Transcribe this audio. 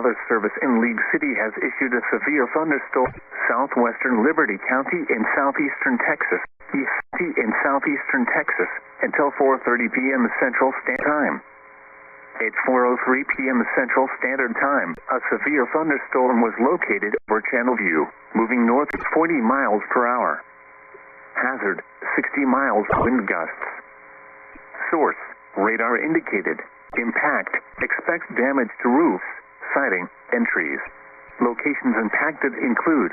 Weather Service in League City has issued a severe thunderstorm southwestern Liberty County in southeastern Texas, until 4:30 p.m. Central Standard Time. At 4:03 p.m. Central Standard Time, a severe thunderstorm was located over Channelview, moving north at 40 miles per hour. Hazard, 60 miles wind gusts. Source, radar indicated. Impact, expect damage to roofs, siding, and trees. Locations impacted include